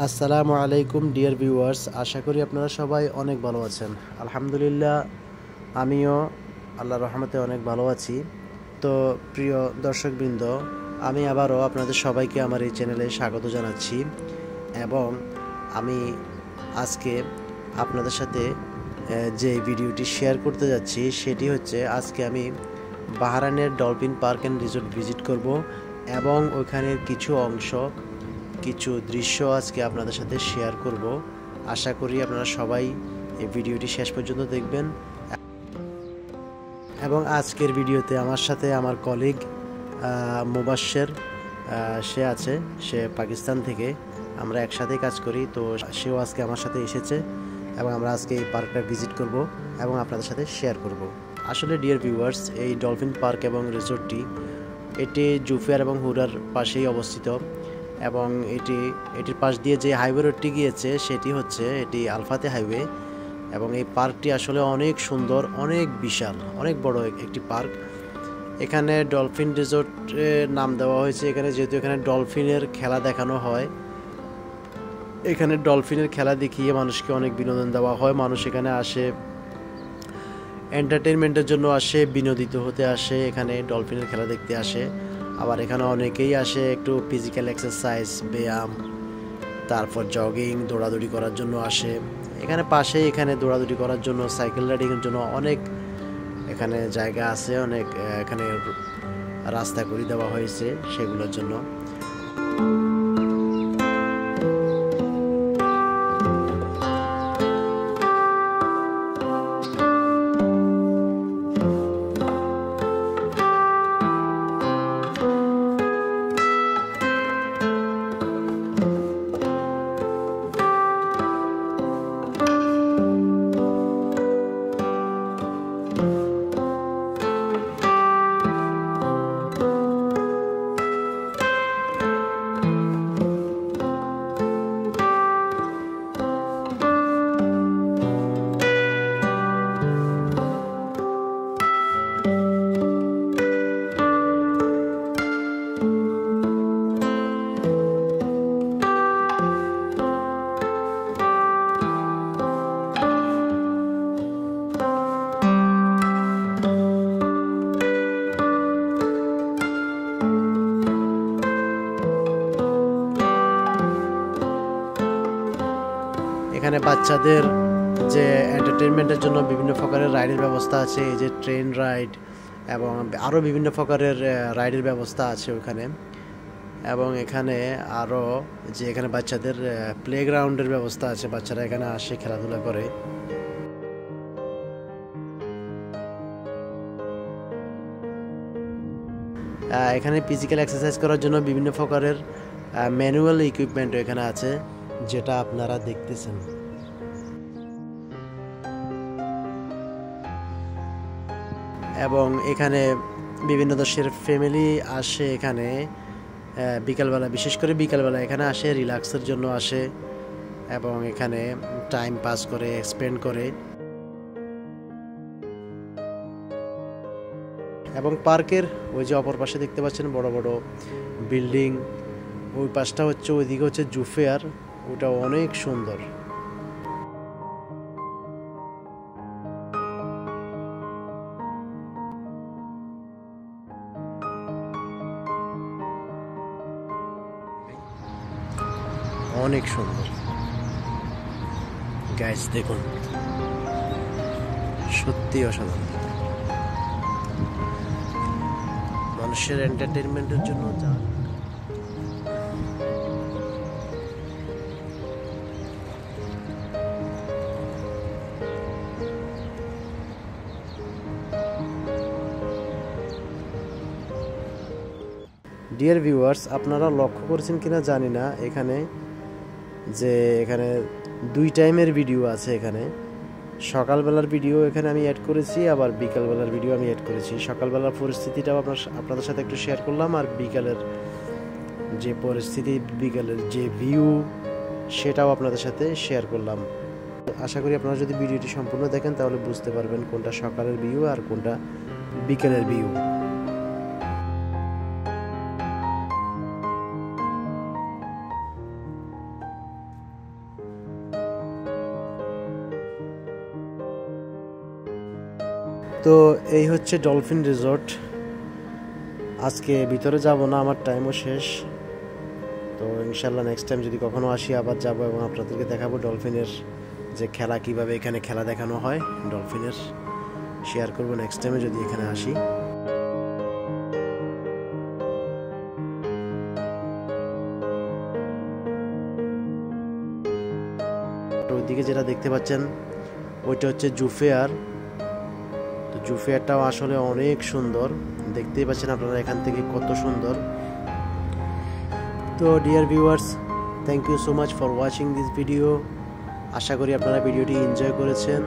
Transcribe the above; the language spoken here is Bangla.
আসসালামু আলাইকুম ডিয়ার ভিউয়ার্স, আশা করি আপনারা সবাই অনেক ভালো আছেন। আলহামদুলিল্লাহ, আমিও আল্লাহর রহমতে অনেক ভালো আছি। তো প্রিয় দর্শকবৃন্দ, আমি আবারও আপনাদের সবাইকে আমার এই চ্যানেলে স্বাগত জানাচ্ছি এবং আমি আজকে আপনাদের সাথে যে ভিডিওটি শেয়ার করতে যাচ্ছি সেটি হচ্ছে, আজকে আমি বাহরাইনের dolphin park and resort visit করব এবং ওইখানের কিছু অংশ, কিছু দৃশ্য আজকে আপনাদের সাথে শেয়ার করব। আশা করি আপনারা সবাই এই ভিডিওটি শেষ পর্যন্ত দেখবেন। এবং আজকের ভিডিওতে আমার সাথে আমার কলিগ মুবাশ্শের সে আছে, সে পাকিস্তান থেকে, আমরা একসাথেই কাজ করি। তো সেও আজকে আমার সাথে এসেছে এবং আমরা আজকে এই পার্কটা ভিজিট করব এবং আপনাদের সাথে শেয়ার করব। আসলে ডিয়ার ভিউয়ার্স, এই ডলফিন পার্ক এবং রিসোর্টটি এটি জুফিয়ার এবং হুরার পাশেই অবস্থিত এবং এটির পাশ দিয়ে যে হাইওয়ে রোডটি গিয়েছে সেটি হচ্ছে এটি আলফাতে হাইওয়ে। এবং এই পার্কটি আসলে অনেক সুন্দর, অনেক বিশাল, অনেক বড় একটি পার্ক। এখানে ডলফিন রিসোর্টের নাম দেওয়া হয়েছে এখানে, যেহেতু এখানে ডলফিনের খেলা দেখানো হয়। এখানে ডলফিনের খেলা দেখিয়ে মানুষকে অনেক বিনোদন দেওয়া হয়। মানুষ এখানে আসে এন্টারটেনমেন্টের জন্য, আসে বিনোদিত হতে, আসে এখানে ডলফিনের খেলা দেখতে আসে। আবার এখানে অনেকেই আসে একটু ফিজিক্যাল এক্সারসাইজ, ব্যায়াম, তারপর জগিং, দৌড়াদৌড়ি করার জন্য আসে। এখানে পাশেই এখানে দৌড়াদৌড়ি করার জন্য, সাইকেল রাইডিংয়ের জন্য অনেক এখানে জায়গা আছে, অনেক এখানে রাস্তা করে দেওয়া হয়েছে সেগুলোর জন্য। এখানে বাচ্চাদের যে এন্টারটেনমেন্টের জন্য বিভিন্ন প্রকারের রাইডের ব্যবস্থা আছে, এই যে ট্রেন রাইড এবং আরও বিভিন্ন প্রকারের রাইডের ব্যবস্থা আছে ওখানে। এবং এখানে আরও যে এখানে বাচ্চাদের প্লেগ্রাউন্ডের ব্যবস্থা আছে, বাচ্চারা এখানে আসে খেলাধুলা করে। এখানে ফিজিক্যাল এক্সারসাইজ করার জন্য বিভিন্ন প্রকারের ম্যানুয়াল ইকুইপমেন্টও এখানে আছে, যেটা আপনারা দেখতেছেন। এবং এখানে বিভিন্ন দেশের ফ্যামিলি আসে এখানে বিকালবেলা, বিশেষ করে বিকালবেলা এখানে আসে, রিল্যাক্সের জন্য আসে এবং এখানে টাইম পাস করে, স্পেন্ড করে। এবং পার্কের ওই যে অপর পাশে দেখতে পাচ্ছেন বড় বড় বিল্ডিং, ওই পাশটা হচ্ছে, ওইদিকে হচ্ছে জুফিয়ার, ওটা অনেক সুন্দর। অনেক সুন্দর গাইস, দেখুন, সত্যি অসাধারণ। মানুষের এন্টারটেনমেন্টের জন্য যা ডিয়ার ভিউয়ার্স, আপনারা লক্ষ্য করেছেন কিনা জানি না, এখানে দুই টাইমের ভিডিও আছে। এখানে সকালবেলার ভিডিও এখানে আমি অ্যাড করেছি, আবার বিকালবেলার ভিডিও আমি অ্যাড করেছি। সকালবেলার পরিস্থিতিটাও আপনাদের সাথে একটু শেয়ার করলাম, আর বিকালের যে পরিস্থিতি, বিকালের যে ভিউ, সেটাও আপনাদের সাথে শেয়ার করলাম। আশা করি আপনারা যদি ভিডিওটি সম্পূর্ণ দেখেন তাহলে বুঝতে পারবেন কোনটা সকালের ভিউ আর কোনটা বিকালের ভিউ। তো এই হচ্ছে ডলফিন রিসোর্ট। আজকে ভিতরে যাব না, আমার টাইমও শেষ। তো ইনশাল্লাহ নেক্সট টাইম যদি কখনো আসি আবার যাব এবং আপনাদেরকে দেখাবো ডলফিনের যে খেলা, কিভাবে এখানে খেলা দেখানো হয় ডলফিনের, শেয়ার করব নেক্সট টাইমে যদি এখানে আসি। ওইদিকে যেটা দেখতে পাচ্ছেন ওইটা হচ্ছে জুফেয়ার। তো জুফেয়ারটাও আসলে অনেক সুন্দর, দেখতেই পাচ্ছেন আপনারা এখান থেকে কত সুন্দর। তো dear viewers, thank you so much for watching this video. আশা করি আপনারা ভিডিওটি এনজয় করেছেন।